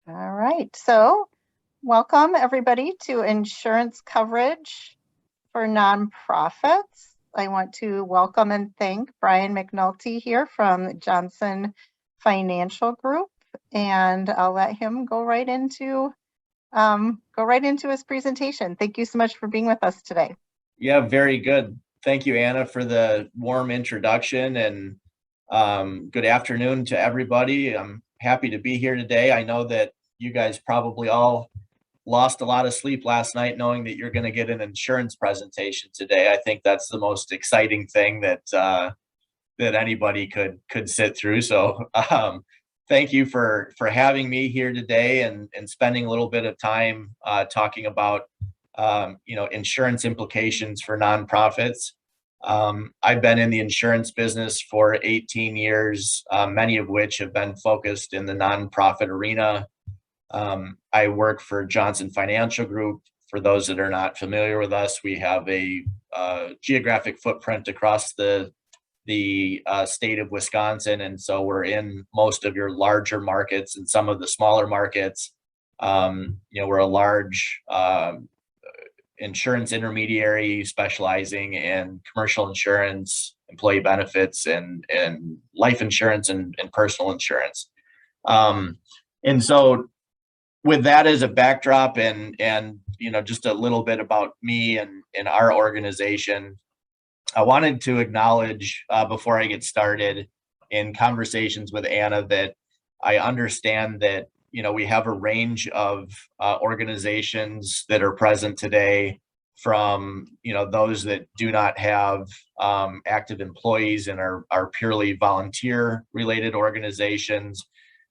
All right, so welcome everybody to insurance coverage for nonprofits. I want to welcome and thank Brian McNulty here from Johnson Financial Group, and I'll let him go right into his presentation. Thank you so much for being with us today. Yeah, very good. Thank you, Anna, for the warm introduction, and good afternoon to everybody. I'm happy to be here today. I know that you guys probably all lost a lot of sleep last night knowing that you're going to get an insurance presentation today. I think that's the most exciting thing that anybody could sit through. So thank you for having me here today and spending a little bit of time talking about insurance implications for nonprofits. I've been in the insurance business for 18 years, many of which have been focused in the nonprofit arena. I work for Johnson Financial Group. For those that are not familiar with us, we have a geographic footprint across the state of Wisconsin, and so we're in most of your larger markets and some of the smaller markets. We're a large insurance intermediary specializing in commercial insurance, employee benefits, and life insurance and personal insurance. And so with that as a backdrop and just a little bit about me and our organization, I wanted to acknowledge before I get started in conversations with Anna that I understand that we have a range of organizations that are present today, from those that do not have active employees and are purely volunteer related organizations,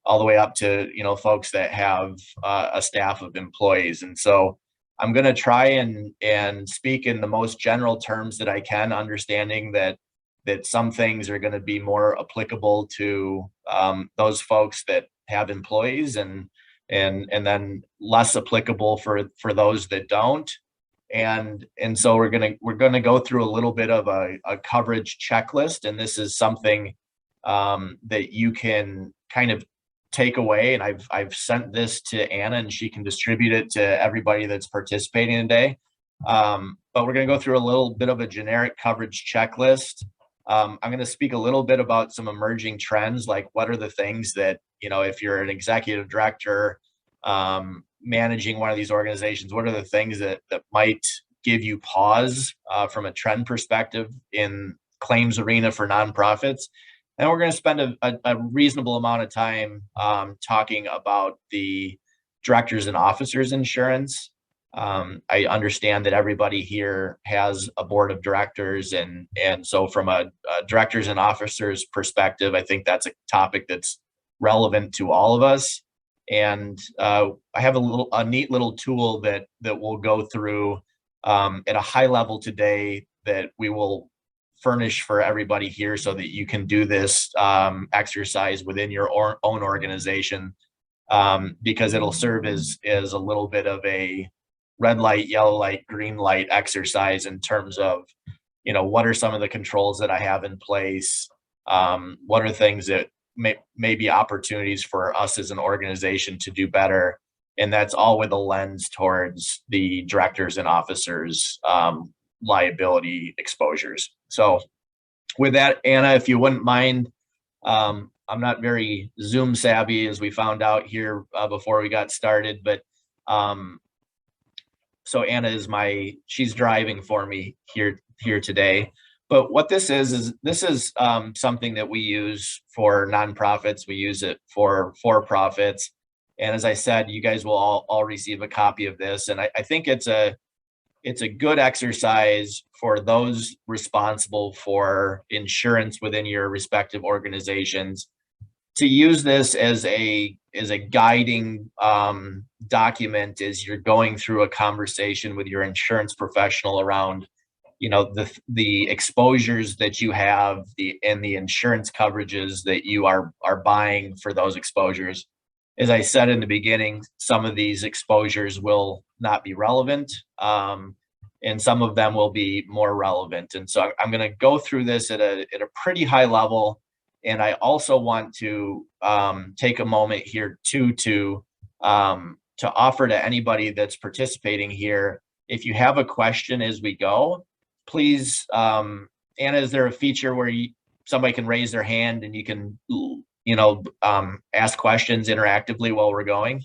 all the way up to folks that have a staff of employees. And so I'm going to try and speak in the most general terms that I can, understanding that some things are going to be more applicable to those folks that have employees, and then less applicable for those that don't. And so we're gonna go through a little bit of a coverage checklist, and this is something that you can kind of take away, and I've sent this to Anna, and she can distribute it to everybody that's participating today. But we're going to go through a little bit of a generic coverage checklist. I'm going to speak a little bit about some emerging trends, like what are the things that, if you're an executive director managing one of these organizations, what are the things that might give you pause from a trend perspective in claims arena for nonprofits. And we're going to spend a reasonable amount of time talking about the directors and officers insurance. I understand that everybody here has a board of directors, and so from a directors and officers perspective, I think that's a topic that's relevant to all of us. And I have a neat little tool that we'll go through at a high level today that we will furnish for everybody here so that you can do this exercise within your own organization, because it'll serve as a little bit of a red light, yellow light, green light exercise in terms of, what are some of the controls that I have in place? What are things that may be opportunities for us as an organization to do better? And that's all with a lens towards the directors and officers liability exposures. So with that, Anna, if you wouldn't mind, I'm not very Zoom savvy, as we found out here before we got started, but so Anna is she's driving for me here today. But what this is something that we use for nonprofits. We use it for profits. And as I said, you guys will all receive a copy of this. And I think it's a good exercise for those responsible for insurance within your respective organizations to use this as a guiding document as you're going through a conversation with your insurance professional around, the exposures that you have, and the insurance coverages that you are buying for those exposures. As I said in the beginning, some of these exposures will not be relevant, and some of them will be more relevant. And so I'm going to go through this at a pretty high level. And I also want to take a moment here too to to offer to anybody that's participating here. If you have a question as we go, please, Anna, is there a feature where somebody can raise their hand and you can, ask questions interactively while we're going?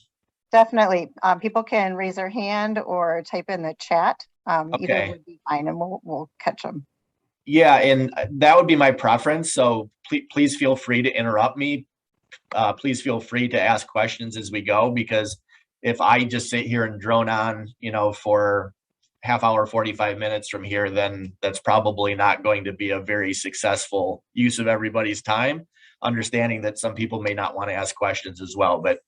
Definitely. People can raise their hand or type in the chat. Either Okay. would be fine, and we'll catch them. Yeah, and that would be my preference. So please feel free to interrupt me. Please feel free to ask questions as we go, because if I just sit here and drone on, for half hour, 45 minutes from here, then that's probably not going to be a very successful use of everybody's time, understanding that some people may not want to ask questions as well. But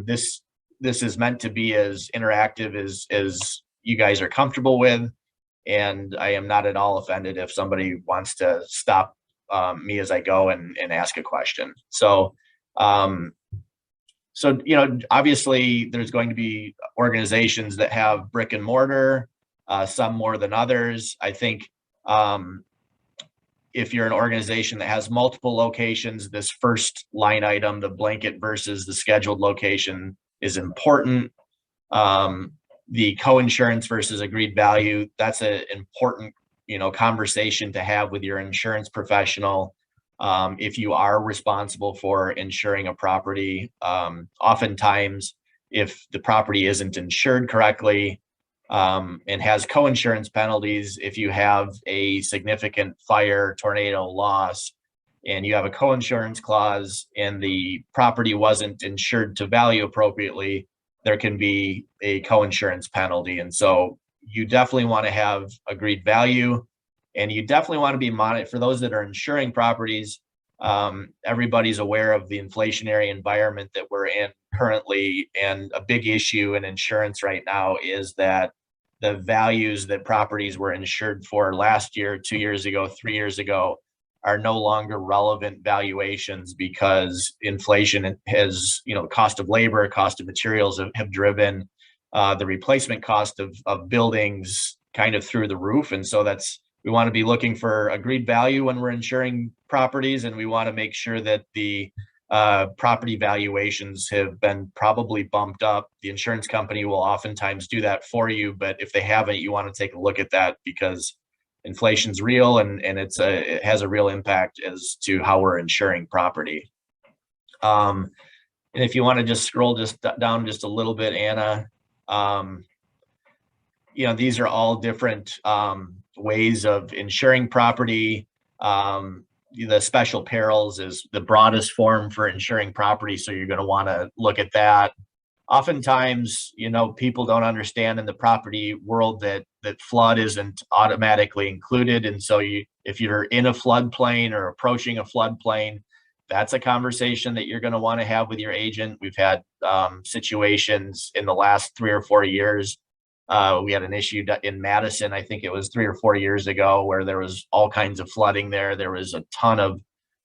this is meant to be as interactive as you guys are comfortable with. And I am not at all offended if somebody wants to stop me as I go and ask a question. So, obviously there's going to be organizations that have brick and mortar, some more than others. I think if you're an organization that has multiple locations, this first line item, the blanket versus the scheduled location, is important. The coinsurance versus agreed value, that's an important, conversation to have with your insurance professional. If you are responsible for insuring a property, oftentimes if the property isn't insured correctly, and has coinsurance penalties, if you have a significant fire, tornado loss, and you have a coinsurance clause and the property wasn't insured to value appropriately, there can be a coinsurance penalty. And so you definitely want to have agreed value, and you definitely want to be monitored. For those that are insuring properties, everybody's aware of the inflationary environment that we're in currently. And a big issue in insurance right now is that the values that properties were insured for last year, 2 years ago, 3 years ago, are no longer relevant valuations, because inflation has, cost of labor, cost of materials have driven the replacement cost of buildings kind of through the roof. And so we want to be looking for agreed value when we're insuring properties, and we want to make sure that the property valuations have been probably bumped up. The insurance company will oftentimes do that for you, but if they haven't, you want to take a look at that, because inflation's real, and it has a real impact as to how we're insuring property. And if you want to just scroll down just a little bit, Anna, these are all different ways of insuring property. The special perils is the broadest form for insuring property, so you're going to want to look at that. Oftentimes, people don't understand in the property world that flood isn't automatically included. And so if you're in a floodplain or approaching a floodplain, that's a conversation that you're going to want to have with your agent. We've had situations in the last 3 or 4 years. We had an issue in Madison, I think it was 3 or 4 years ago, where there was all kinds of flooding there. There was a ton of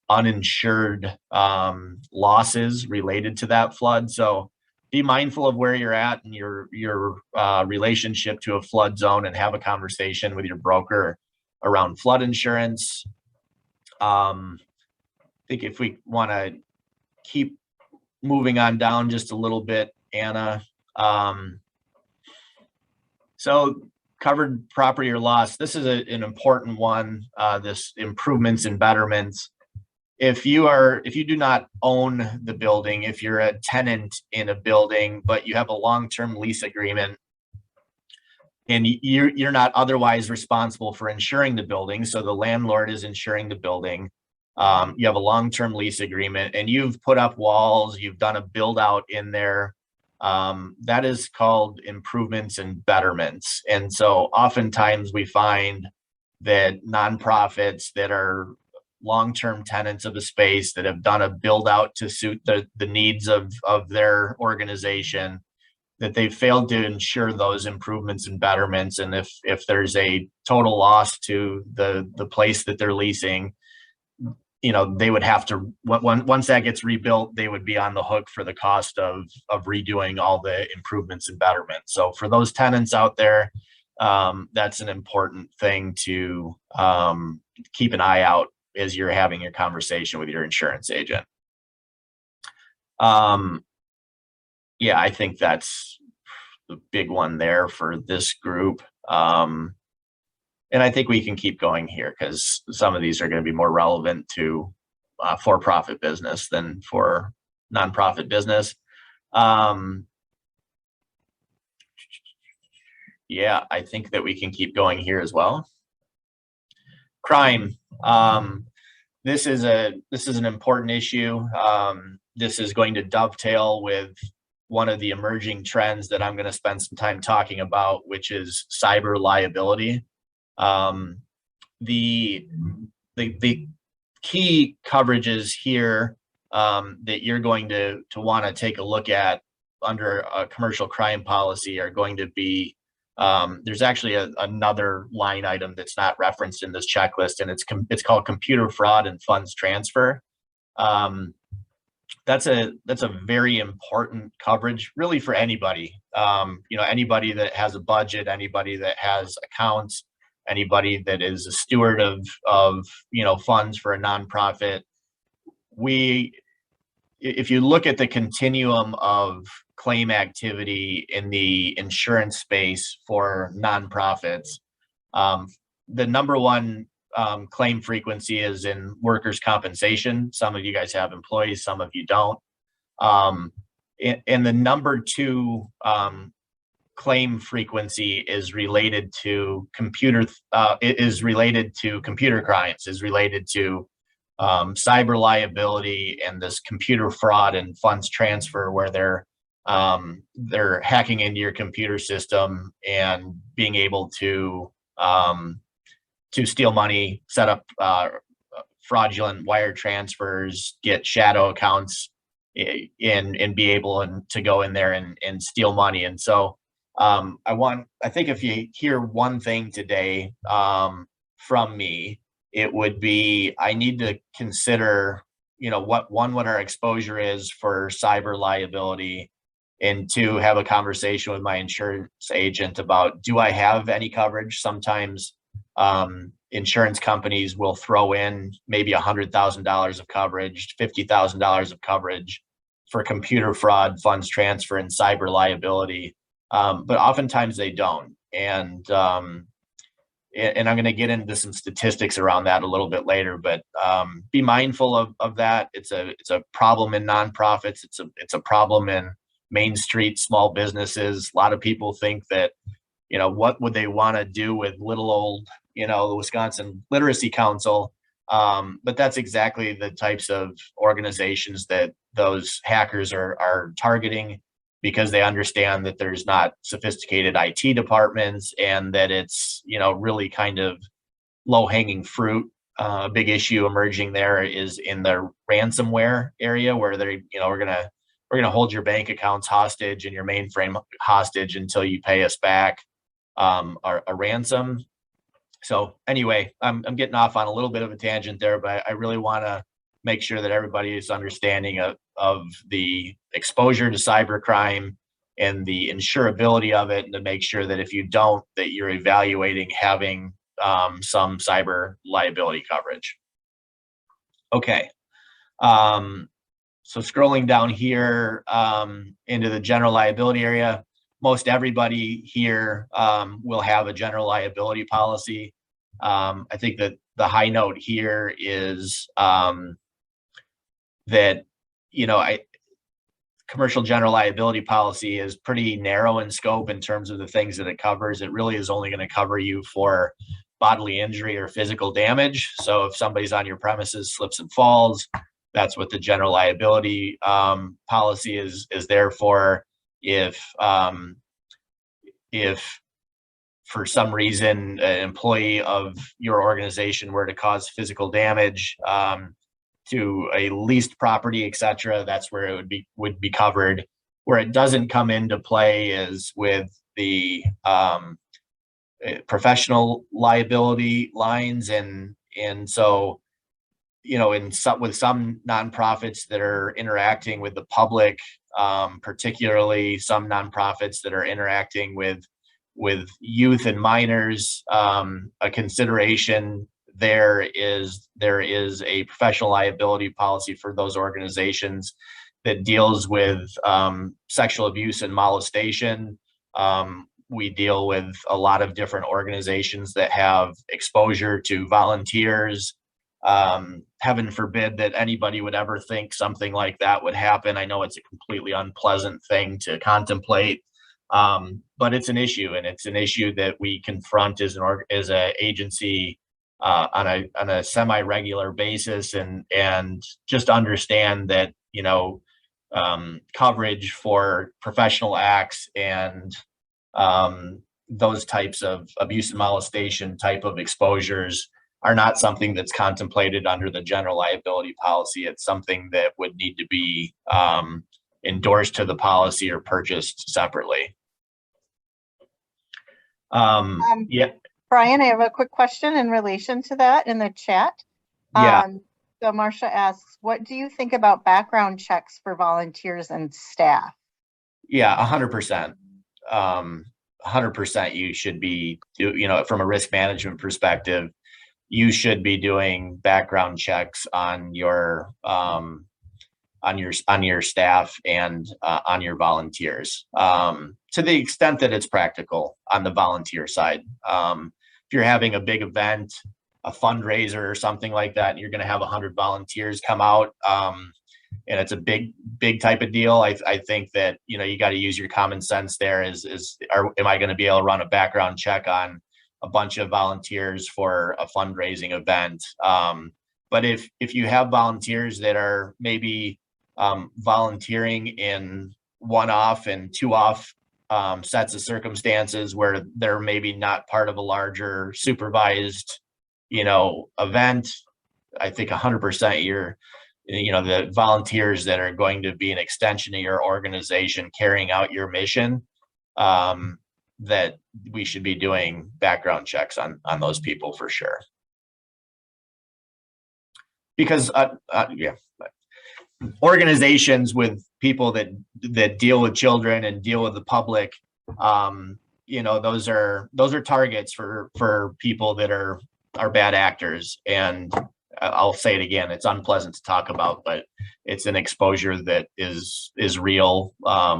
uninsured losses related to that flood. So be mindful of where you're at and your relationship to a flood zone, and have a conversation with your broker around flood insurance. I think if we want to keep moving on down just a little bit, Anna. So covered property or loss, this is an important one, this improvements and betterments. If you do not own the building, if you're a tenant in a building, but you have a long-term lease agreement, and you're not otherwise responsible for insuring the building, so the landlord is insuring the building, you have a long-term lease agreement, and you've put up walls, you've done a build out in there, that is called improvements and betterments. And so oftentimes we find that nonprofits that are long-term tenants of a space, that have done a build out to suit the needs of their organization, that they failed to ensure those improvements and betterments. And if there's a total loss to the place that they're leasing, they would have to, once that gets rebuilt, they would be on the hook for the cost of redoing all the improvements and betterments. So for those tenants out there, that's an important thing to keep an eye out as you're having your conversation with your insurance agent. yeah, I think that's the big one there for this group. And I think we can keep going here because some of these are going to be more relevant to for-profit business than for nonprofit business. Yeah, I think that we can keep going here as well. Crime. This is an important issue. This is going to dovetail with one of the emerging trends that I'm going to spend some time talking about, which is cyber liability. The key coverages here that you're going to want to take a look at under a commercial crime policy are going to be, there's actually another line item that's not referenced in this checklist, and it's called computer fraud and funds transfer. That's a very important coverage really for anybody. Anybody that has a budget, anybody that has accounts, anybody that is a steward of funds for a nonprofit. If you look at the continuum of claim activity in the insurance space for nonprofits, the number one claim frequency is in workers' compensation. Some of you guys have employees, some of you don't. And the number two claim frequency is related to computer crimes, is related to cyber liability and this computer fraud and funds transfer, where they're hacking into your computer system and being able to steal money, set up fraudulent wire transfers, get shadow accounts, and be able to go in there and steal money. And so I think if you hear one thing today from me, it would be, I need to consider, what our exposure is for cyber liability, and two, have a conversation with my insurance agent about, do I have any coverage? Sometimes insurance companies will throw in maybe $100,000 of coverage, $50,000 of coverage for computer fraud, funds transfer, and cyber liability. But oftentimes they don't. And I'm going to get into some statistics around that a little bit later, but be mindful of that. It's a problem in nonprofits. It's a problem in Main Street small businesses. A lot of people think that, what would they want to do with little old, the Wisconsin Literacy Council? But that's exactly the types of organizations that those hackers are targeting, because they understand that there's not sophisticated IT departments, and that it's, really kind of low-hanging fruit. A big issue emerging there is in the ransomware area, where they're, we're gonna hold your bank accounts hostage and your mainframe hostage until you pay us back a ransom. So anyway, I'm getting off on a little bit of a tangent there, but I really want to make sure that everybody is understanding of the exposure to cybercrime and the insurability of it, and to make sure that if you don't, that you're evaluating having some cyber liability coverage. Okay. So scrolling down here into the general liability area, most everybody here will have a general liability policy. I think that the high note here is that, commercial general liability policy is pretty narrow in scope in terms of the things that it covers. It really is only going to cover you for bodily injury or physical damage. So if somebody's on your premises, slips and falls, that's what the general liability policy is there for. If for some reason an employee of your organization were to cause physical damage to a leased property, etc., that's where it would be covered. Where it doesn't come into play is with the professional liability lines, and so, with some nonprofits that are interacting with the public, particularly some nonprofits that are interacting with youth and minors, a consideration there is a professional liability policy for those organizations that deals with sexual abuse and molestation. We deal with a lot of different organizations that have exposure to volunteers. Heaven forbid that anybody would ever think something like that would happen. I know it's a completely unpleasant thing to contemplate, but it's an issue, and it's an issue that we confront as an agency on a semi-regular basis, and just understand that, coverage for professional acts and those types of abuse and molestation type of exposures are not something that's contemplated under the general liability policy. It's something that would need to be endorsed to the policy or purchased separately. Yeah. Brian, I have a quick question in relation to that in the chat. Yeah. So Marcia asks, what do you think about background checks for volunteers and staff? Yeah, 100%. 100% you should be, from a risk management perspective, you should be doing background checks on your staff and on your volunteers, to the extent that it's practical on the volunteer side. If you're having a big event, a fundraiser or something like that, and you're going to have 100 volunteers come out, and it's a big type of deal, I think that, you got to use your common sense there. Am I going to be able to run a background check on a bunch of volunteers for a fundraising event? But if you have volunteers that are maybe volunteering in one-off and two-off sets of circumstances where they're maybe not part of a larger supervised, event, I think 100% the volunteers that are going to be an extension of your organization carrying out your mission, that we should be doing background checks on those people for sure. Because organizations with people that deal with children and deal with the public, those are targets for people that are bad actors. And I'll say it again, it's unpleasant to talk about, but it's an exposure that is real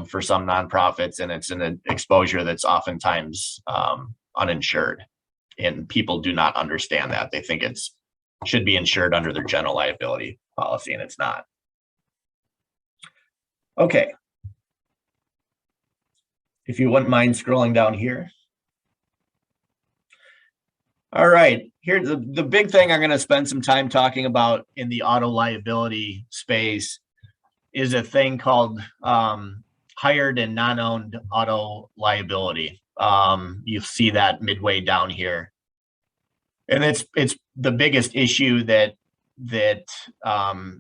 for some nonprofits, and it's an exposure that's oftentimes uninsured, and people do not understand that. They think it's should be insured under their general liability policy, and it's not. Okay. If you wouldn't mind scrolling down here. All right, here's the big thing I'm going to spend some time talking about in the auto liability space is a thing called hired and non-owned auto liability. You see that midway down here, and it's the biggest issue that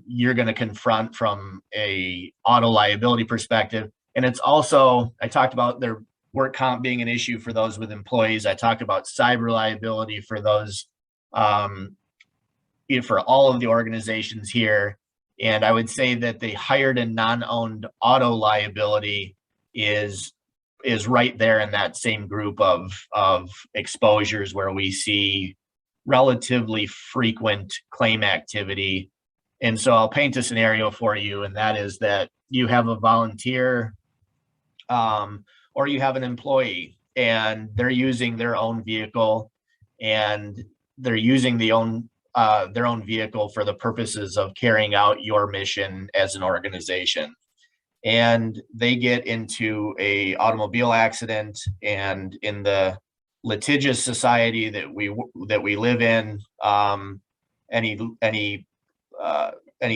you're going to confront from a auto liability perspective. And it's also, I talked about their work comp being an issue for those with employees. I talked about cyber liability for those, for all of the organizations here. And I would say that the hired and non-owned auto liability is right there in that same group of exposures where we see relatively frequent claim activity. And so I'll paint a scenario for you, and that is that you have a volunteer or you have an employee, and they're using their own vehicle, and they're using their own vehicle for the purposes of carrying out your mission as an organization. And they get into a automobile accident, and in the litigious society that we live in, any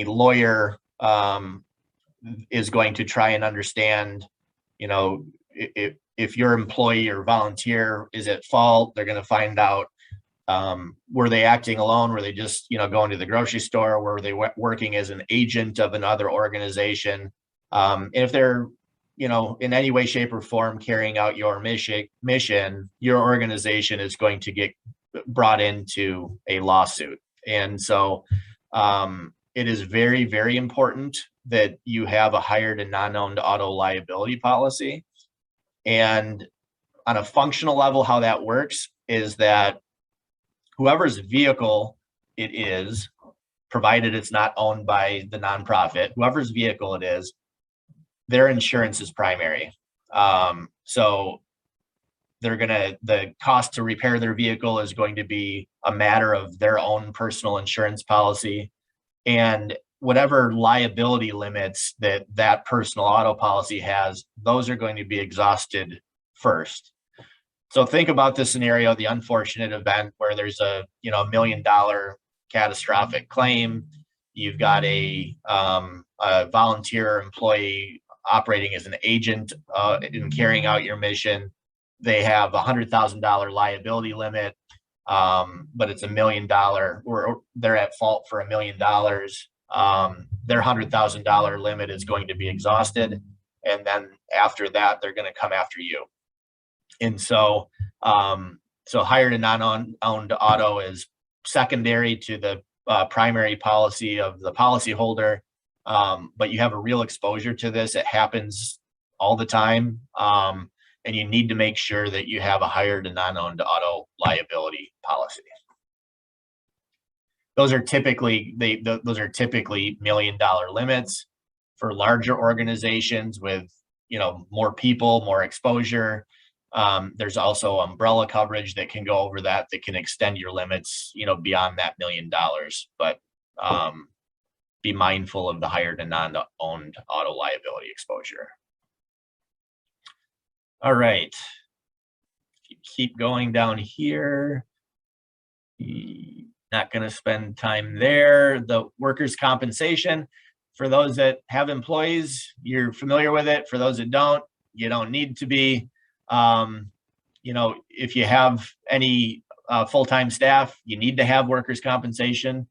lawyer is going to try and understand, if your employee or volunteer is at fault. They're going to find out, were they acting alone? Were they just, going to the grocery store? Were they working as an agent of another organization? If they're, in any way, shape, or form carrying out your mission, your organization is going to get brought into a lawsuit. And so it is very, very important that you have a hired and non-owned auto liability policy. And on a functional level, how that works is that whoever's vehicle it is, provided it's not owned by the nonprofit, whoever's vehicle it is, their insurance is primary. So the cost to repair their vehicle is going to be a matter of their own personal insurance policy, and whatever liability limits that personal auto policy has, those are going to be exhausted first. So think about the scenario, the unfortunate event where there's a $1 million catastrophic claim. You've got a volunteer employee operating as an agent in carrying out your mission. They have $100,000 liability limit, but it's $1 million, or they're at fault for $1 million. Their $100,000 limit is going to be exhausted, and then after that, they're going to come after you. And so, hired and non-owned auto is secondary to the primary policy of the policyholder, but you have a real exposure to this. It happens all the time, and you need to make sure that you have a hired and non-owned auto liability policy. Those are typically $1 million limits. For larger organizations with more people, more exposure. There's also umbrella coverage that can go over that can extend your limits, beyond that $1 million. But be mindful of the hired and non-owned auto liability exposure. All right, keep going down here. Not going to spend time there. The workers' compensation, for those that have employees, you're familiar with it. For those that don't, you don't need to be. If you have any full-time staff, you need to have workers' compensation.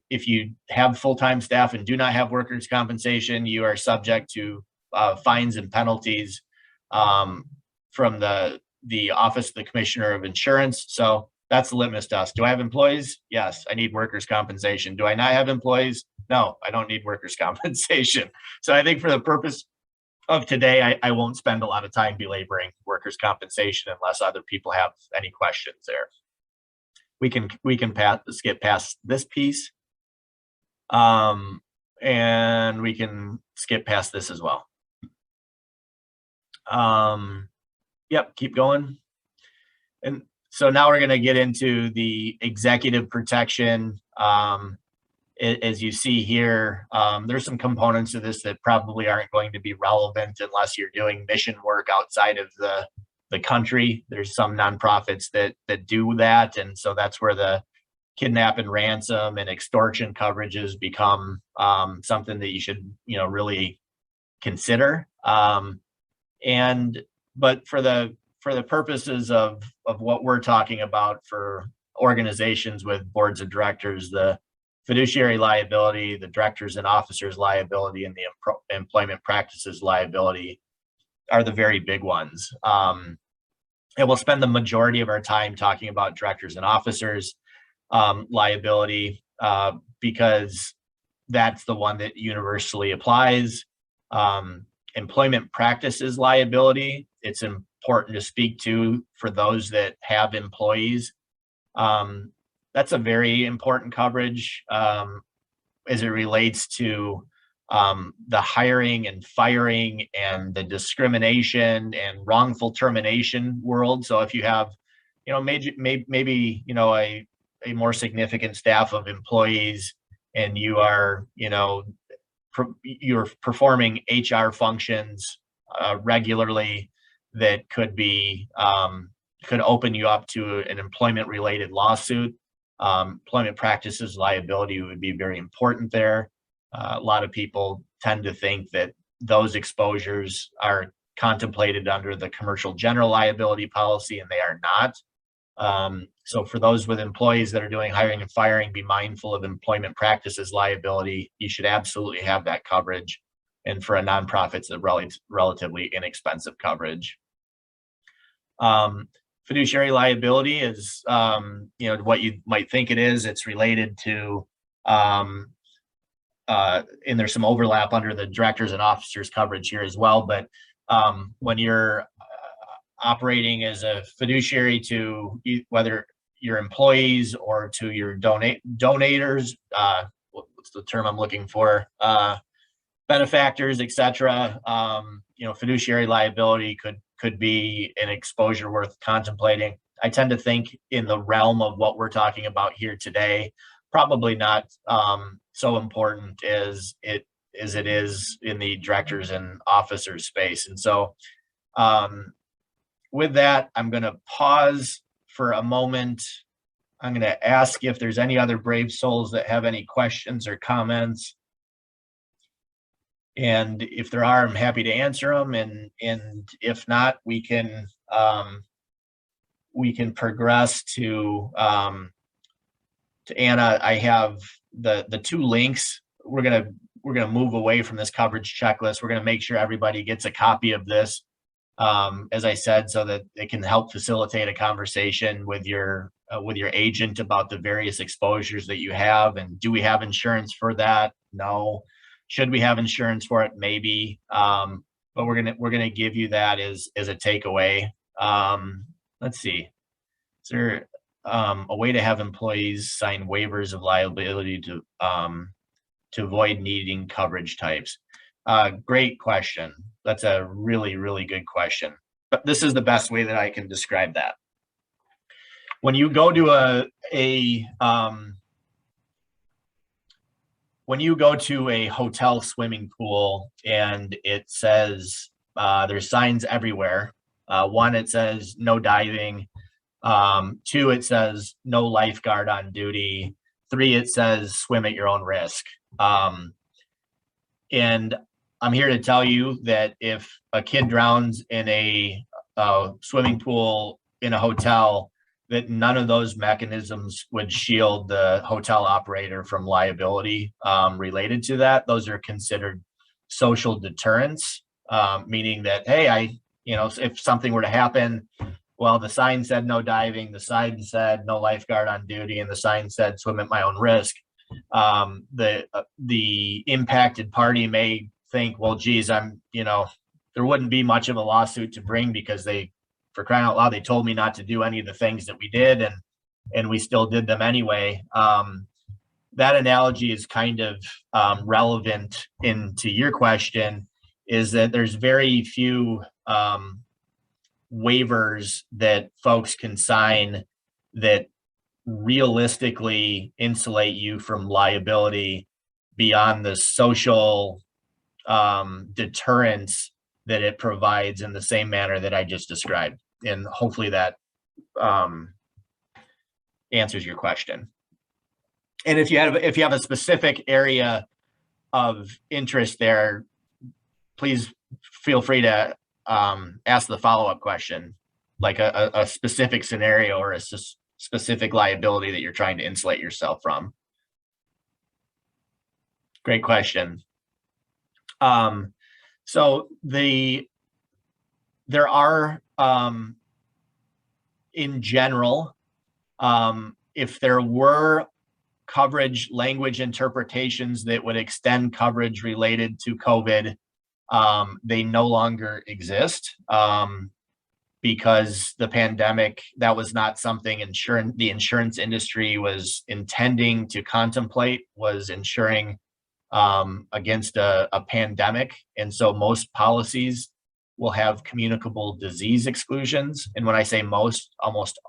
If you have full-time staff and do not have workers' compensation, you are subject to fines and penalties from the Office of the Commissioner of Insurance. So that's the litmus test. Do I have employees? Yes, I need workers' compensation. Do I not have employees? No, I don't need workers' compensation. So I think for the purpose of today, I won't spend a lot of time belaboring workers' compensation unless other people have any questions there. We can skip past this piece, and we can skip past this as well. Yep, keep going. And so now we're going to get into the executive protection. As you see here, there's some components of this that probably aren't going to be relevant unless you're doing mission work outside of the country. There's some nonprofits that do that, and so that's where the kidnap and ransom and extortion coverages become something that you should really consider. But for the purposes of what we're talking about for organizations with boards of directors, the fiduciary liability, the directors and officers liability, and the employment practices liability are the very big ones. And we'll spend the majority of our time talking about directors and officers liability because that's the one that universally applies. Employment practices liability, it's important to speak to for those that have employees. That's a very important coverage as it relates to the hiring and firing and the discrimination and wrongful termination world. So if you have, maybe a more significant staff of employees, and you are, you're performing HR functions regularly that could open you up to an employment-related lawsuit. Employment practices liability would be very important there. A lot of people tend to think that those exposures are contemplated under the commercial general liability policy, and they are not. So for those with employees that are doing hiring and firing, be mindful of employment practices liability. You should absolutely have that coverage. And for a nonprofit, it's a relatively inexpensive coverage. Fiduciary liability is, what you might think it is. It's related to, and there's some overlap under the directors and officers coverage here as well. But when you're operating as a fiduciary to whether your employees or to your donators, what's the term I'm looking for? benefactors, etc. Fiduciary liability could be an exposure worth contemplating. I tend to think in the realm of what we're talking about here today, probably not so important as it is in the directors and officers space. And so with that, I'm going to pause for a moment. I'm going to ask if there's any other brave souls that have any questions or comments. And if there are, I'm happy to answer them. And if not, we can progress to Anna. I have the two links. We're gonna move away from this coverage checklist. We're gonna make sure everybody gets a copy of this, as I said, so that it can help facilitate a conversation with your agent about the various exposures that you have. And do we have insurance for that? No. Should we have insurance for it? Maybe. But we're gonna give you that as a takeaway. Let's see. Is there a way to have employees sign waivers of liability to avoid needing coverage types? Great question. That's a really, really good question. But this is the best way that I can describe that. When you go to a hotel swimming pool and it says there's signs everywhere. One, it says no diving. Two, it says no lifeguard on duty. Three, it says swim at your own risk. And I'm here to tell you that if a kid drowns in a swimming pool in a hotel, that none of those mechanisms would shield the hotel operator from liability related to that. Those are considered social deterrents, meaning that, hey, if something were to happen, well, the sign said no diving, the sign said no lifeguard on duty, and the sign said swim at my own risk. The impacted party may think, well, geez, there wouldn't be much of a lawsuit to bring because for crying out loud, they told me not to do any of the things that we did, and we still did them anyway. That analogy is kind of relevant into your question, is that there's very few waivers that folks can sign that realistically insulate you from liability beyond the social deterrence that it provides in the same manner that I just described. And hopefully that answers your question. And if you have a specific area of interest there, please feel free to ask the follow-up question, like a specific scenario or a specific liability that you're trying to insulate yourself from. Great question. So there are, in general, if there were coverage language interpretations that would extend coverage related to COVID, they no longer exist because the pandemic, that was not something the insurance industry was intending to contemplate, was insuring against a pandemic. And so most policies will have communicable disease exclusions. And when I say most, almost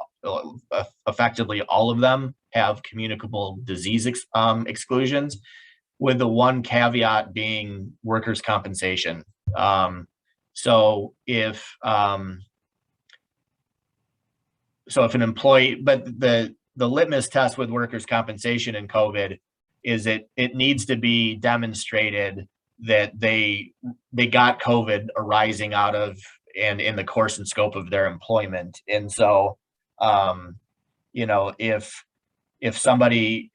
effectively all of them have communicable disease exclusions, with the one caveat being workers' compensation. So if an employee, but the litmus test with workers' compensation and COVID is it needs to be demonstrated that they got COVID arising out of and in the course and scope of their employment. And so, if somebody,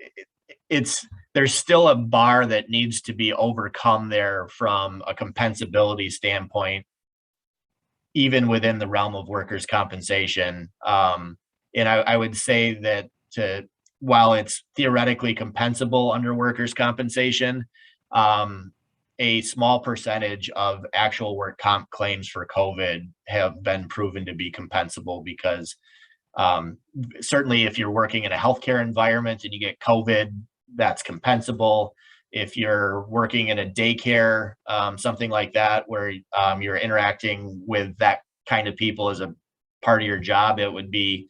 there's still a bar that needs to be overcome there from a compensability standpoint, even within the realm of workers' compensation. And I would say that while it's theoretically compensable under workers' compensation, a small percentage of actual work comp claims for COVID have been proven to be compensable because certainly if you're working in a healthcare environment and you get COVID, that's compensable. if you're working in a daycare, something like that, where you're interacting with that kind of people as a part of your job, it would be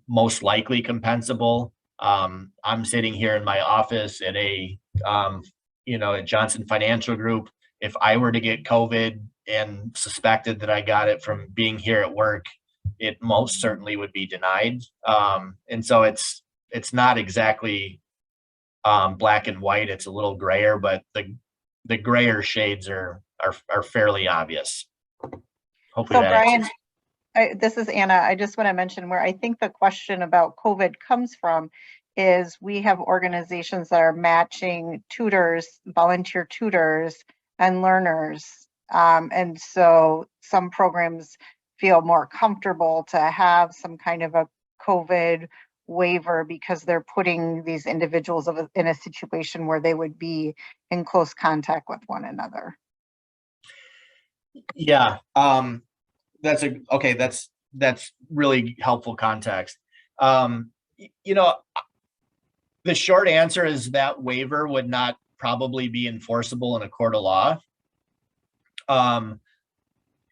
most likely compensable. I'm sitting here in my office at at Johnson Financial Group. If I were to get COVID and suspected that I got it from being here at work, it most certainly would be denied. And so it's not exactly black and white. It's a little grayer, but the grayer shades are fairly obvious. Hopefully So that Brian, answers. this is Anna. I just want to mention where I think the question about COVID comes from is we have organizations that are matching tutors, volunteer tutors, and learners. And so some programs feel more comfortable to have some kind of a COVID waiver because they're putting these individuals in a situation where they would be in close contact with one another. Yeah. That's really helpful context. The short answer is that waiver would not probably be enforceable in a court of law.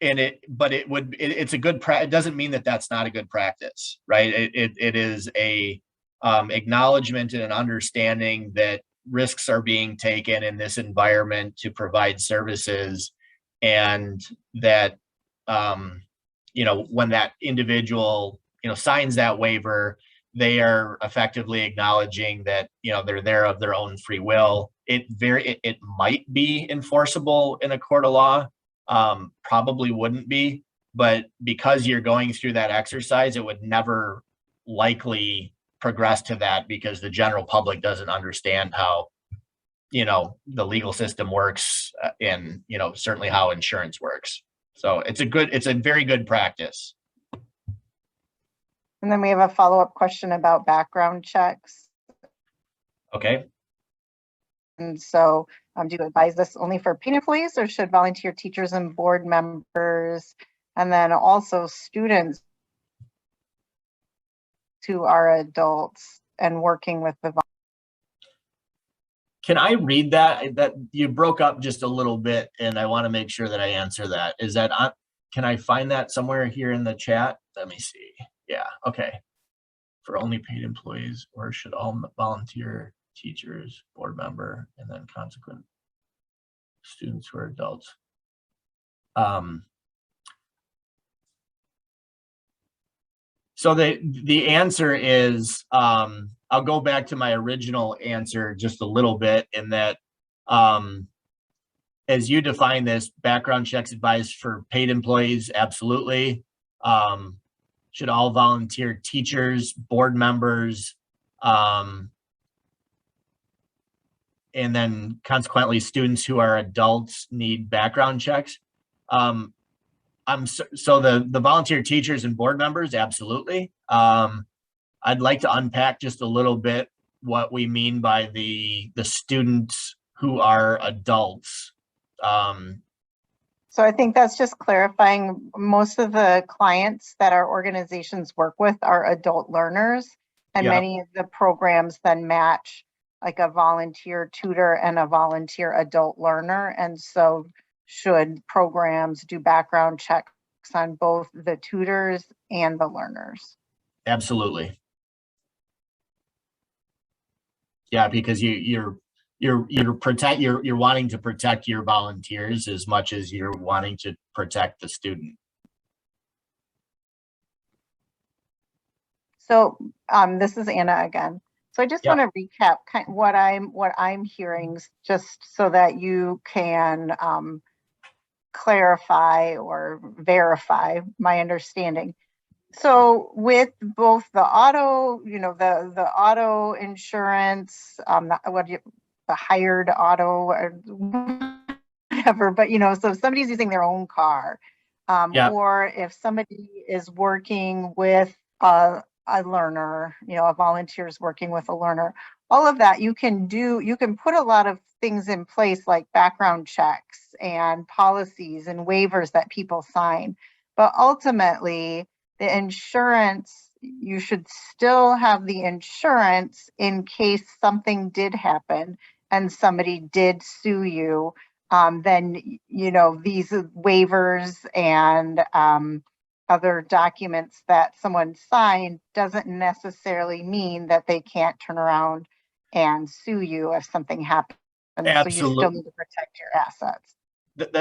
It's a good it doesn't mean that that's not a good practice, right? It is a acknowledgement and an understanding that risks are being taken in this environment to provide services, and that when that individual signs that waiver, they are effectively acknowledging that they're there of their own free will. It might be enforceable in a court of law, probably wouldn't be, but because you're going through that exercise, it would never likely progress to that, because the general public doesn't understand how the legal system works, and certainly how insurance works. So it's a very good practice. And then we have a follow-up question about background checks. Okay. And so do you advise this only for paid employees, or should volunteer teachers and board members, and then also students who are adults and working with the Can I read that? That you broke up just a little bit, and I want to make sure that I answer that. Is that can I find that somewhere here in the chat? Let me see. Yeah. Okay. For only paid employees, or should all volunteer teachers, board member, and then consequent students who are adults? So the answer is, I'll go back to my original answer just a little bit, in that as you define this, background checks advised for paid employees, absolutely. Should all volunteer teachers, board members, and then consequently students who are adults need background checks? So the volunteer teachers and board members, absolutely. I'd like to unpack just a little bit what we mean by the students who are adults. So I think that's just clarifying. Most of the clients that our organizations work with are adult learners, and Yeah. many of the programs then match like a volunteer tutor and a volunteer adult learner. And so should programs do background checks on both the tutors and the learners? Absolutely. Yeah, because you're wanting to protect your volunteers as much as you're wanting to protect the student. So this is Anna again. So I just want to recap what I'm hearing, just so that you can clarify or verify my understanding. So with both the auto, the auto insurance, the hired auto, or whatever, but so if somebody's using their own car, or if somebody is working with a learner, a volunteer is working with a learner, all of that you can put a lot of things in place, like background checks and policies and waivers that people sign. But ultimately, the insurance, you should still have the insurance in case something did happen. and somebody did sue you, then, these waivers and other documents that someone signed doesn't necessarily mean that they can't turn around and sue you if something happens. So you still need to protect your assets.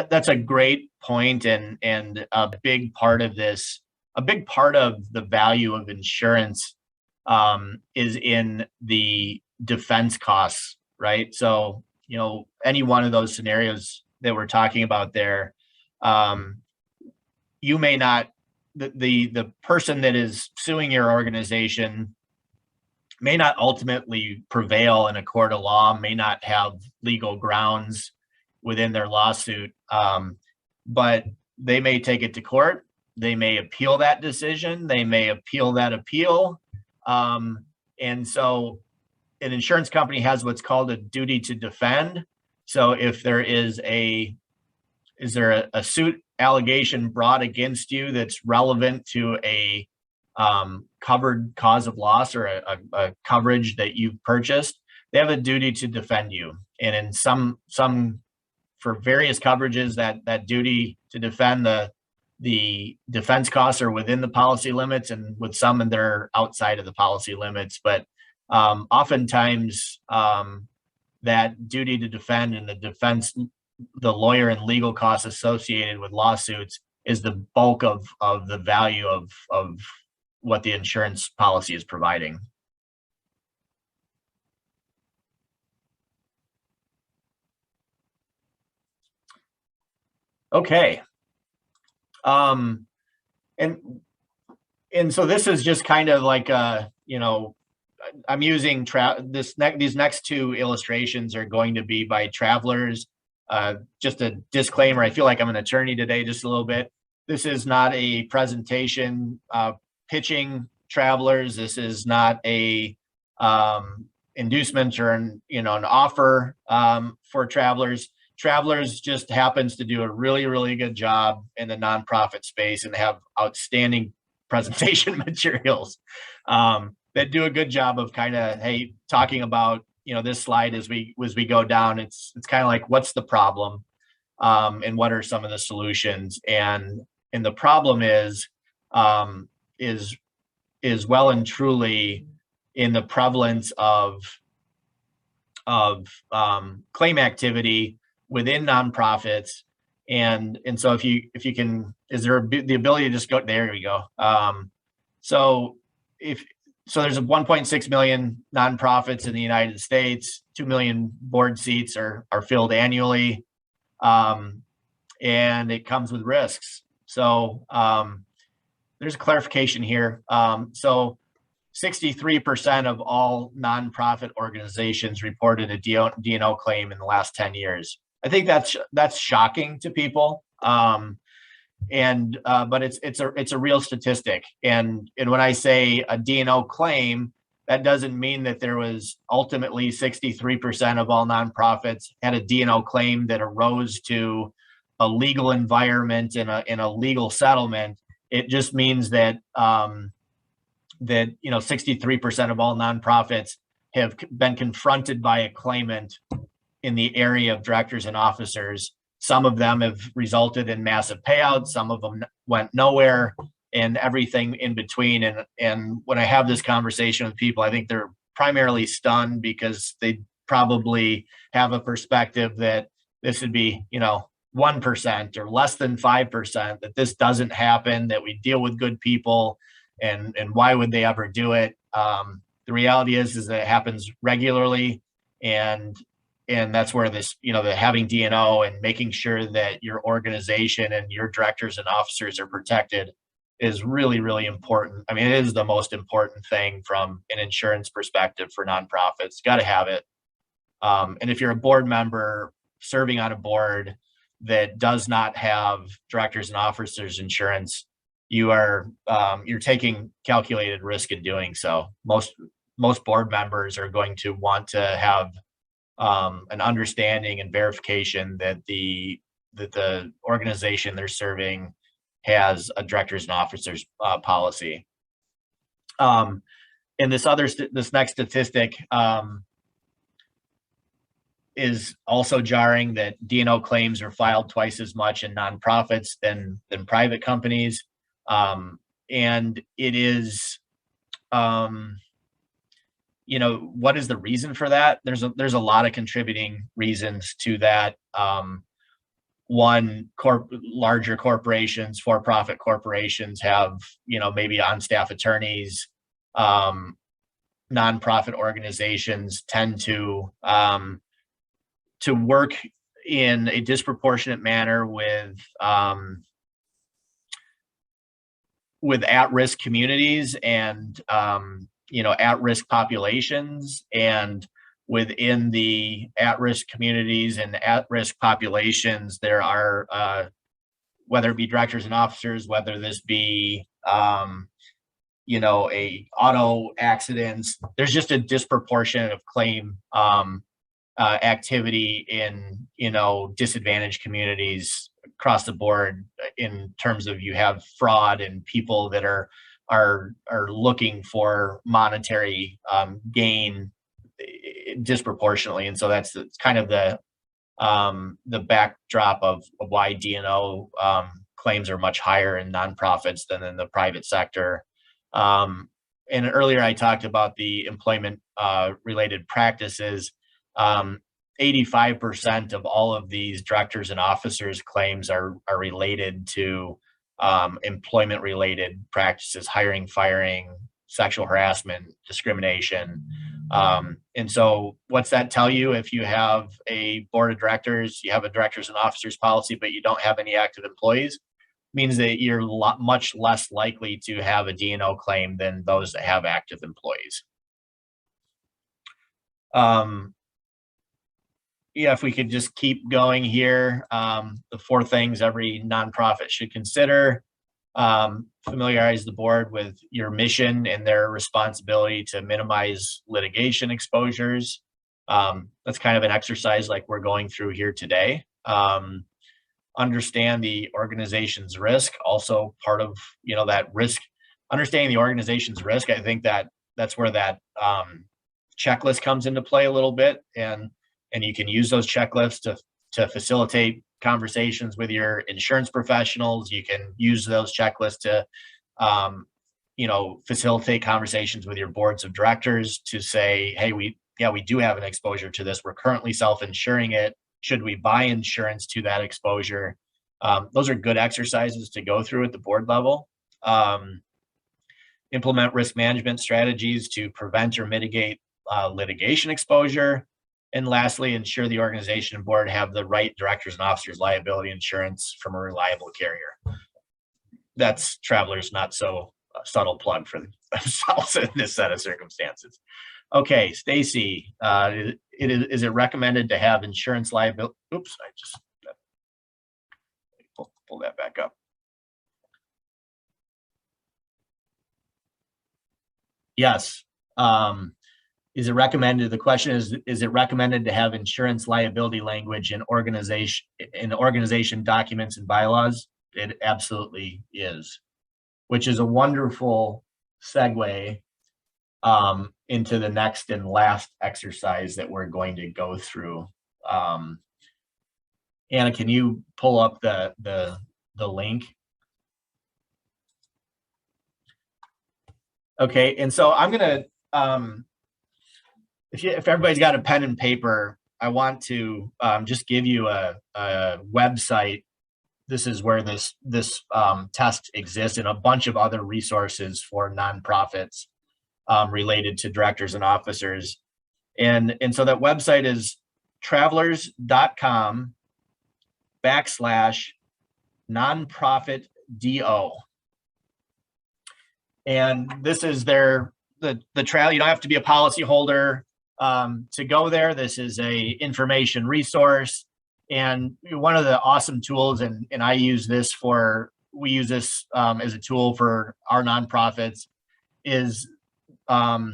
That's a great point, and a big part of this, a big part of the value of insurance is in the defense costs, right? So, any one of those scenarios that we're talking about there, you may not, the person that is suing your organization may not ultimately prevail in a court of law, may not have legal grounds within their lawsuit, but they may take it to court. They may appeal that decision. They may appeal that appeal. And so an insurance company has what's called a duty to defend. So if there is a suit allegation brought against you that's relevant to a covered cause of loss or a coverage that you've purchased, they have a duty to defend you. And in some for various coverages, that duty to defend, the defense costs are within the policy limits, and with some and they're outside of the policy limits. But oftentimes that duty to defend and the lawyer and legal costs associated with lawsuits is the bulk of the value of what the insurance policy is providing. Okay. And so this is just kind of like I'm using these next two illustrations are going to be by travelers. Just a disclaimer, I feel like I'm an attorney today just a little bit. This is not a presentation pitching travelers. This is not a inducement or an offer for travelers. Travelers just happens to do a really, really good job in the nonprofit space and have outstanding presentation materials that do a good job of kind of, hey, talking about, this slide as we go down. It's kind of like, what's the problem and what are some of the solutions? And the problem is well and truly in the prevalence of claim activity within nonprofits. And so if you can, is there the ability to just go, there we go. So there's 1.6 million nonprofits in the United States, 2 million board seats are filled annually. And it comes with risks. So there's a clarification here. So 63% of all nonprofit organizations reported a D&O claim in the last 10 years. I think that's shocking to people. But it's a real statistic. And when I say a D&O claim, that doesn't mean that there was ultimately 63% of all nonprofits had a D&O claim that arose to a legal environment in a legal settlement. It just means that 63% of all nonprofits have been confronted by a claimant in the area of directors and officers. Some of them have resulted in massive payouts. Some of them went nowhere, and everything in between. And when I have this conversation with people, I think they're primarily stunned because they probably have a perspective that this would be, 1% or less than 5%, that this doesn't happen, that we deal with good people, and why would they ever do it? The reality is that it happens regularly, and that's where this, the having D&O and making sure that your organization and your directors and officers are protected is really, really important. I mean, it is the most important thing from an insurance perspective for nonprofits. Got to have it. And if you're a board member serving on a board that does not have directors and officers insurance, you're taking calculated risk in doing so. Most board members are going to want to have an understanding and verification that the organization they're serving has a directors and officers policy. And this next statistic, is also jarring that D&O claims are filed twice as much in nonprofits than private companies. And it is, what is the reason for that? There's a lot of contributing reasons to that. One, larger corporations, for-profit corporations have, maybe on-staff attorneys. Nonprofit organizations tend to work in a disproportionate manner with at-risk communities and at-risk populations. And within the at-risk communities and at-risk populations, there are whether it be directors and officers, whether this be a auto accidents, there's just a disproportionate of claim activity in disadvantaged communities across the board, in terms of you have fraud and people that are looking for monetary gain disproportionately. And so that's kind of the backdrop of why D&O claims are much higher in nonprofits than in the private sector. And earlier I talked about the employment related practices. 85% of all of these directors and officers claims are related to employment related practices, hiring, firing, sexual harassment, discrimination. And so what's that tell you? If you have a board of directors, you have a directors and officers policy, but you don't have any active employees, means that you're much less likely to have a D&O claim than those that have active employees. If we could just keep going here, the 4 things every nonprofit should consider. Familiarize the board with your mission and their responsibility to minimize litigation exposures. That's kind of an exercise like we're going through here today. Understand the organization's risk, also part of that risk. Understanding the organization's risk, I think that's where that checklist comes into play a little bit, and you can use those checklists to facilitate conversations with your insurance professionals. You can use those checklists to facilitate conversations with your boards of directors to say, hey, we do have an exposure to this. We're currently self-insuring it. Should we buy insurance to that exposure? Those are good exercises to go through at the board level. Implement risk management strategies to prevent or mitigate litigation exposure. And lastly, ensure the organization and board have the right directors and officers liability insurance from a reliable carrier. That's Travelers' not so subtle plug for themselves in this set of circumstances. Okay, Stacy, is it recommended to have insurance liability? Oops, I just pull that back up. Yes. Is it recommended? The question is it recommended to have insurance liability language in organization documents and bylaws? It absolutely is, which is a wonderful segue into the next and last exercise that we're going to go through. Anna, can you pull up the link? Okay, and so I'm gonna if everybody's got a pen and paper, I want to just give you a website. This is where this test exists, and a bunch of other resources for nonprofits related to directors and officers. And so that website is travelers.com/nonprofitdo. And this is the trail. You don't have to be a policyholder to go there. This is a information resource. And one of the awesome tools, and we use this as a tool for our nonprofits, is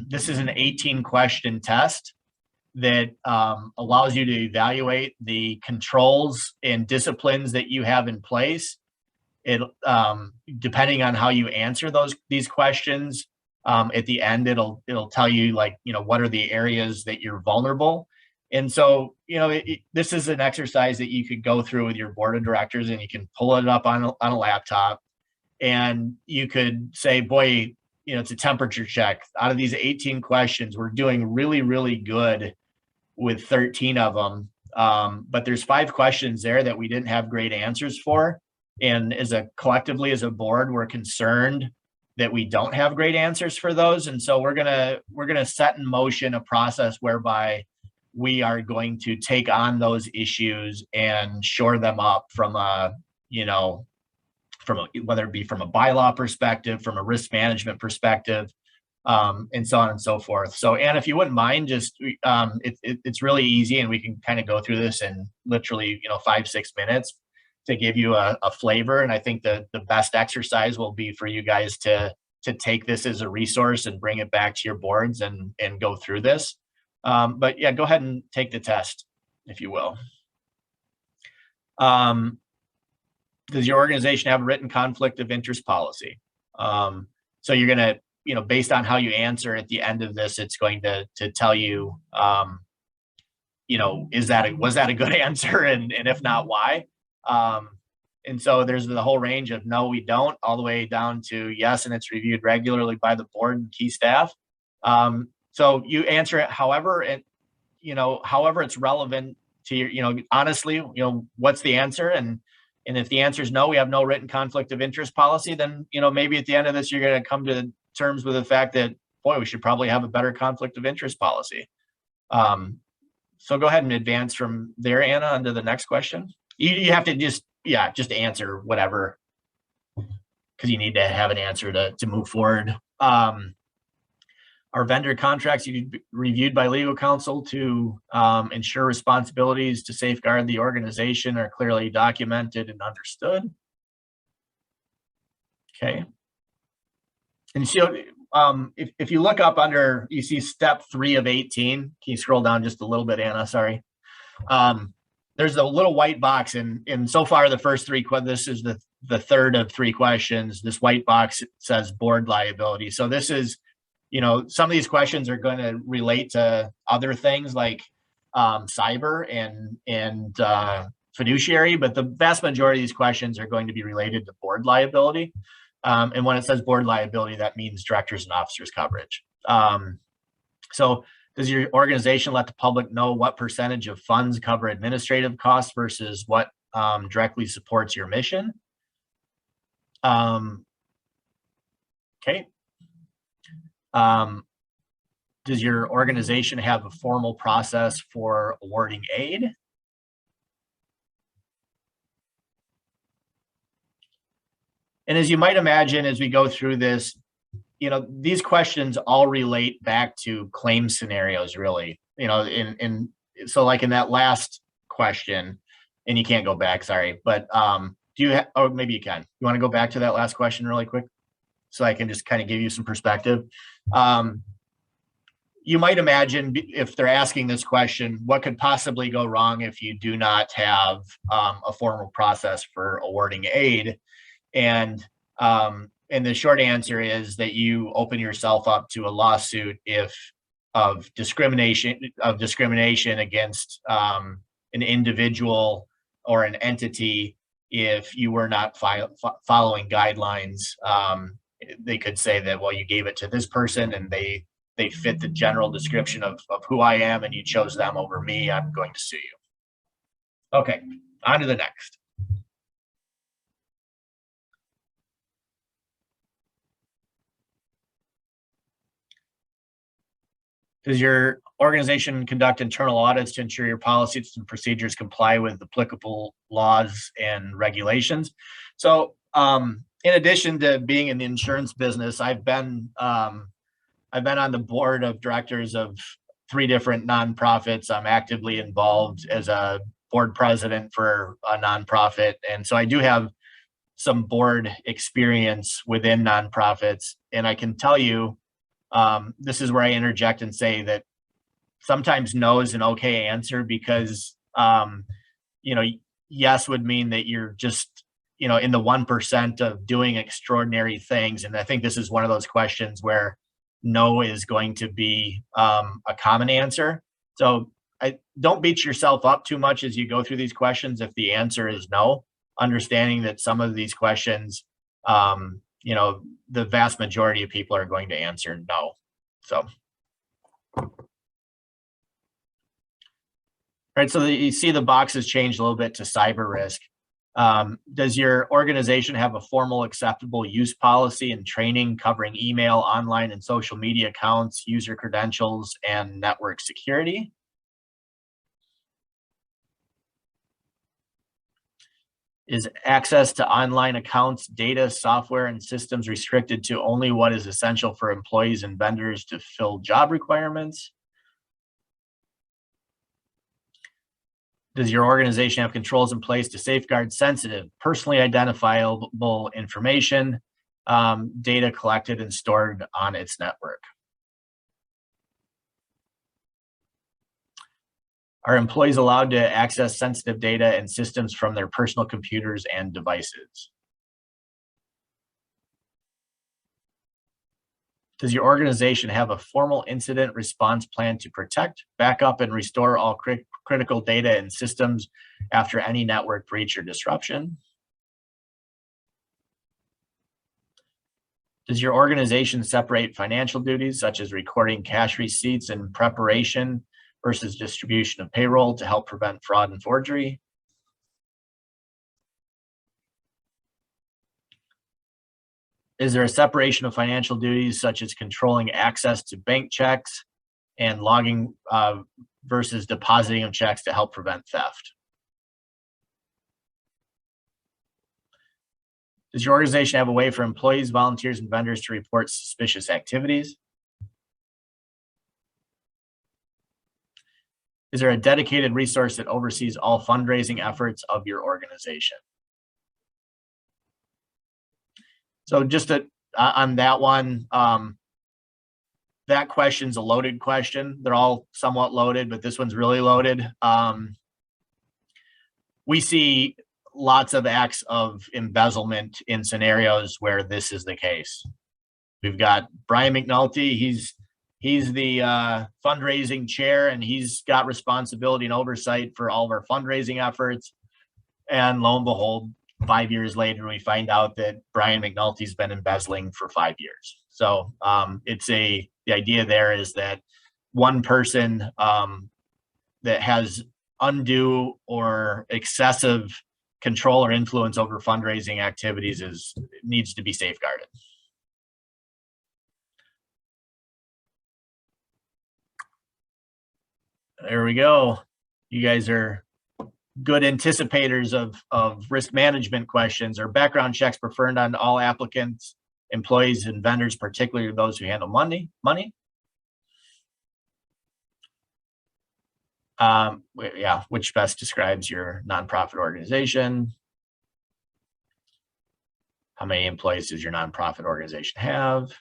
this is an 18-question test that allows you to evaluate the controls and disciplines that you have in place. It depending on how you answer these questions, at the end it'll tell you, like, what are the areas that you're vulnerable, And so, this is an exercise that you could go through with your board of directors, and you can pull it up on a laptop, and you could say, boy, it's a temperature check. Out of these 18 questions, we're doing really, really good with 13 of them. But there's 5 questions there that we didn't have great answers for. And collectively as a board, we're concerned that we don't have great answers for those. And so we're gonna set in motion a process whereby we are going to take on those issues and shore them up from whether it be from a bylaw perspective, from a risk management perspective, and so on and so forth. So, Anna, if you wouldn't mind, just it's really easy, and we can kind of go through this in literally 5-6 minutes to give you a flavor. And I think the best exercise will be for you guys to take this as a resource and bring it back to your boards and go through this. But yeah, go ahead and take the test, if you will. Does your organization have a written conflict of interest policy? So you're going to, based on how you answer at the end of this, it's going to tell you, was that a good answer? And if not, why? And so there's the whole range of no, we don't, all the way down to yes, and it's reviewed regularly by the board and key staff. So you answer it however it's relevant to your, honestly, what's the answer? And if the answer is no, we have no written conflict of interest policy, then, maybe at the end of this, you're going to come to terms with the fact that, boy, we should probably have a better conflict of interest policy. So go ahead and advance from there, Anna, onto the next question. You have to just answer whatever, because you need to have an answer to move forward. Are vendor contracts reviewed by legal counsel to ensure responsibilities to safeguard the organization are clearly documented and understood? Okay. And so if you look up under, you see step 3 of 18. Can you scroll down just a little bit, Anna? Sorry. There's a little white box, and so far the first 3, this is the third of 3 questions. This white box says board liability. So this is, some of these questions are going to relate to other things like cyber and fiduciary, but the vast majority of these questions are going to be related to board liability. And when it says board liability, that means directors and officers coverage. So does your organization let the public know what percentage of funds cover administrative costs versus what directly supports your mission? Okay. Does your organization have a formal process for awarding aid? And as you might imagine, as we go through this, these questions all relate back to claim scenarios, really. So like in that last question, and you can't go back, sorry, but do you or maybe you can. You want to go back to that last question really quick, so I can just kind of give you some perspective. You might imagine, if they're asking this question, what could possibly go wrong if you do not have a formal process for awarding aid? And the short answer is that you open yourself up to a lawsuit of discrimination against an individual or an entity if you were not following guidelines. They could say that, well, you gave it to this person and they fit the general description of who I am, and you chose them over me. I'm going to sue you. Okay, on to the next. Does your organization conduct internal audits to ensure your policies and procedures comply with applicable laws and regulations? So in addition to being in the insurance business, I've been on the board of directors of 3 different nonprofits. I'm actively involved as a board president for a nonprofit. And so I do have some board experience within nonprofits. And I can tell you, this is where I interject and say that sometimes no is an okay answer, because, yes would mean that you're just, in the 1% of doing extraordinary things. And I think this is one of those questions where no is going to be a common answer. So I don't beat yourself up too much as you go through these questions if the answer is no, understanding that some of these questions, the vast majority of people are going to answer no. So, all right, so you see the boxes change a little bit to cyber risk. Does your organization have a formal acceptable use policy and training covering email, online, and social media accounts, user credentials, and network security? Is access to online accounts, data, software, and systems restricted to only what is essential for employees and vendors to fill job requirements? Does your organization have controls in place to safeguard sensitive, personally identifiable information, data collected and stored on its network? Are employees allowed to access sensitive data and systems from their personal computers and devices? Does your organization have a formal incident response plan to protect, backup, and restore all critical data and systems after any network breach or disruption? Does your organization separate financial duties such as recording cash receipts and preparation versus distribution of payroll to help prevent fraud and forgery? Is there a separation of financial duties such as controlling access to bank checks and logging versus depositing of checks to help prevent theft? Does your organization have a way for employees, volunteers, and vendors to report suspicious activities? Is there a dedicated resource that oversees all fundraising efforts of your organization? So just on that one, that question's a loaded question. They're all somewhat loaded, but this one's really loaded. We see lots of acts of embezzlement in scenarios where this is the case. We've got Brian McNulty. He's the fundraising chair, and he's got responsibility and oversight for all of our fundraising efforts. And lo and behold, 5 years later, we find out that Brian McNulty's been embezzling for 5 years. So the idea there is that one person that has undue or excessive control or influence over fundraising activities needs to be safeguarded. There we go. You guys are good anticipators of risk management questions. Are background checks preferred on all applicants, employees, and vendors, particularly those who handle money? Yeah, which best describes your nonprofit organization? How many employees does your nonprofit organization have?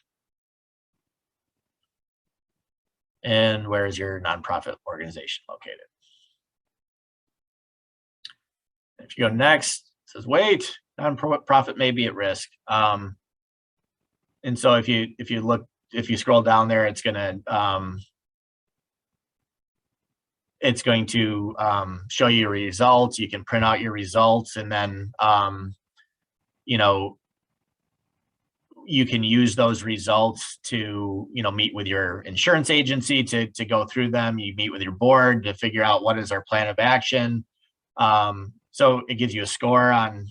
And where is your nonprofit organization located? If you go next, it says, wait, nonprofit may be at risk. And so if you scroll down there, it's going to show you your results. You can print out your results, and then you can use those results to meet with your insurance agency to go through them. You meet with your board to figure out what is our plan of action. So it gives you a score on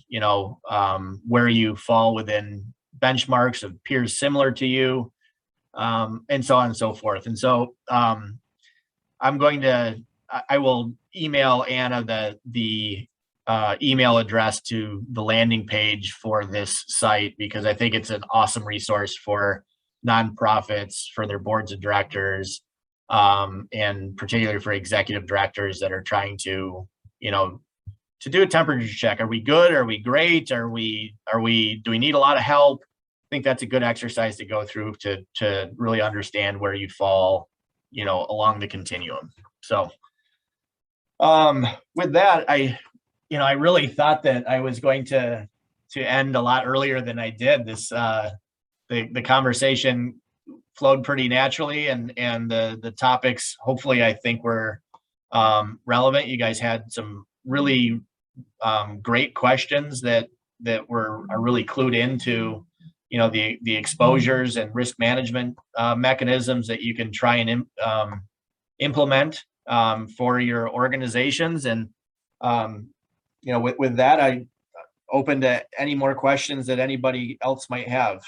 where you fall within benchmarks of peers similar to you, and so on and so forth. And so I will email Anna the email address to the landing page for this site, because I think it's an awesome resource for nonprofits, for their boards of directors, and particularly for executive directors that are trying to do a temperature check. Are we good? Are we great? Do we need a lot of help? I think that's a good exercise to go through to really understand where you fall, along the continuum. So with that, I really thought that I was going to end a lot earlier than I did. The conversation flowed pretty naturally, and the topics, hopefully, I think were relevant. You guys had some really great questions that are really clued into, the exposures and risk management mechanisms that you can try and implement for your organizations. And with that, I open to any more questions that anybody else might have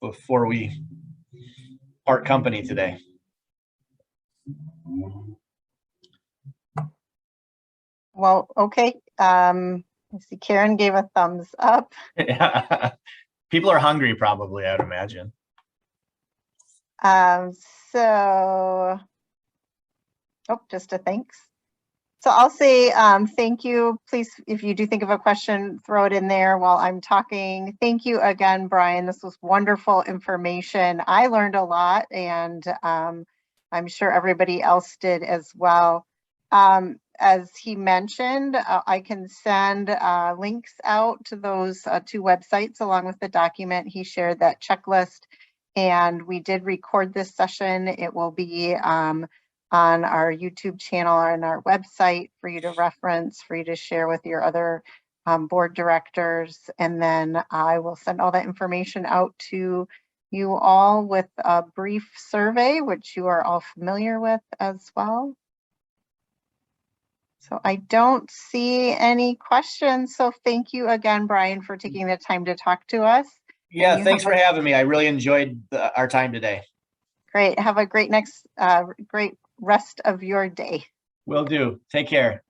before we part company today. Well, okay. I see Karen gave a thumbs up. Yeah. People are hungry, probably, I would imagine. So, just a thanks. So I'll say thank you. Please, if you do think of a question, throw it in there while I'm talking. Thank you again, Brian. This was wonderful information. I learned a lot, and I'm sure everybody else did as well. As he mentioned, I can send links out to those 2 websites along with the document. He shared that checklist, and we did record this session. It will be on our YouTube channel or on our website for you to reference, for you to share with your other board directors. And then I will send all that information out to you all with a brief survey, which you are all familiar with as well. So I don't see any questions. So thank you again, Brian, for taking the time to talk to us. Yeah, thanks for having me. I really enjoyed our time today. Great. Have a great great rest of your day. Will do. Take care.